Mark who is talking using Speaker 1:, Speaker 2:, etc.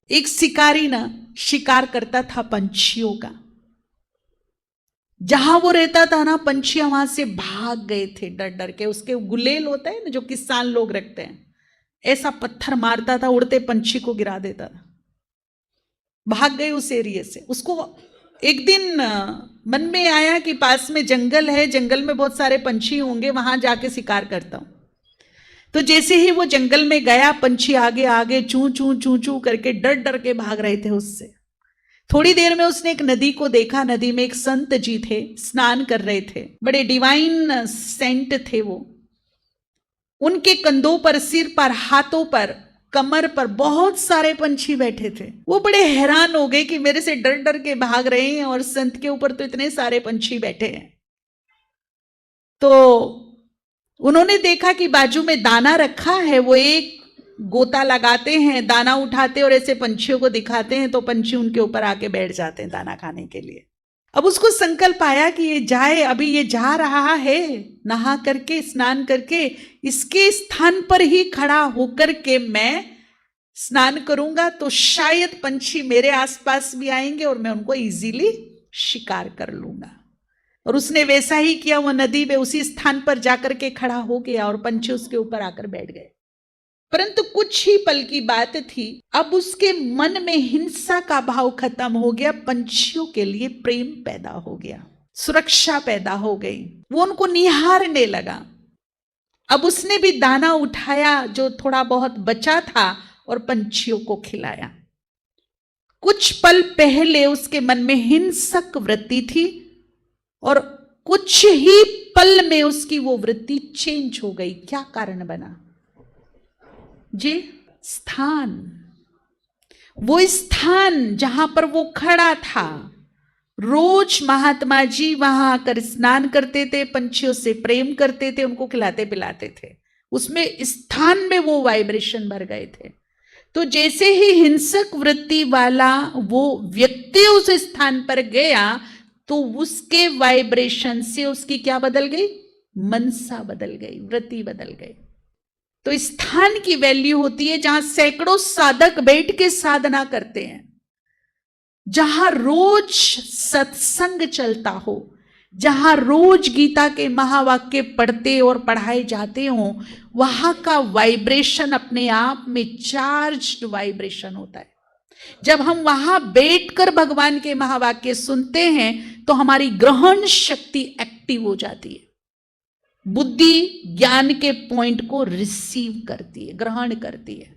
Speaker 1: एक शिकारी ना शिकार करता था पंछियों का। जहां वो रहता था ना, पंछियां वहां से भाग गए थे डर डर के। उसके गुलेल होता है ना जो किसान लोग रखते हैं, ऐसा पत्थर मारता था, उड़ते पंछी को गिरा देता था। भाग गए उस एरिया से। उसको एक दिन मन में आया कि पास में जंगल है, जंगल में बहुत सारे पंछी होंगे, वहां जाके शिकार करता हूं। तो जैसे ही वो जंगल में गया, पंछी आगे आगे चू चू चू चू करके डर डर के भाग रहे थे उससे। थोड़ी देर में उसने एक नदी को देखा। नदी में एक संत जी थे, स्नान कर रहे थे, बड़े डिवाइन सेंट थे वो। उनके कंधों पर, सिर पर, हाथों पर, कमर पर बहुत सारे पंछी बैठे थे। वो बड़े हैरान हो गए कि मेरे से डर डर के भाग रहे हैं और संत के ऊपर तो इतने सारे पंछी बैठे हैं। तो उन्होंने देखा कि बाजू में दाना रखा है। वो एक गोता लगाते हैं, दाना उठाते और ऐसे पंछियों को दिखाते हैं, तो पंछी उनके ऊपर आके बैठ जाते हैं दाना खाने के लिए। अब उसको संकल्प आया कि ये जाए, अभी ये जा रहा है नहा करके, स्नान करके, इसके स्थान पर ही खड़ा होकर के मैं स्नान करूंगा तो शायद पंछी मेरे आसपास भी आएंगे और मैं उनको इजीली शिकार कर लूंगा। और उसने वैसा ही किया। वो नदी में उसी स्थान पर जाकर के खड़ा हो गया और पंछी उसके ऊपर आकर बैठ गए। परंतु कुछ ही पल की बात थी, अब उसके मन में हिंसा का भाव खत्म हो गया, पंछियों के लिए प्रेम पैदा हो गया, सुरक्षा पैदा हो गई। वो उनको निहारने लगा। अब उसने भी दाना उठाया जो थोड़ा बहुत बचा था और पंछियों को खिलाया। कुछ पल पहले उसके मन में हिंसक वृत्ति थी और कुछ ही पल में उसकी वो वृत्ति चेंज हो गई। क्या कारण बना जी? स्थान। वो स्थान जहां पर वो खड़ा था, रोज महात्मा जी वहां आकर स्नान करते थे, पंछियों से प्रेम करते थे, उनको खिलाते पिलाते थे। उसमें स्थान में वो वाइब्रेशन भर गए थे। तो जैसे ही हिंसक वृत्ति वाला वो व्यक्ति उस स्थान पर गया, तो उसके वाइब्रेशन से उसकी क्या बदल गई? मनसा बदल गई, वृत्ति बदल गई। तो स्थान की वैल्यू होती है जहां सैकड़ों साधक बैठ के साधना करते हैं, जहां रोज सत्संग चलता हो, जहां रोज गीता के महावाक्य पढ़ते और पढ़ाए जाते हो, वहां का वाइब्रेशन अपने आप में चार्ज्ड वाइब्रेशन होता है। जब हम वहां बैठकर भगवान के महावाक्य सुनते हैं तो हमारी ग्रहण शक्ति एक्टिव हो जाती है। बुद्धि ज्ञान के पॉइंट को रिसीव करती है, ग्रहण करती है।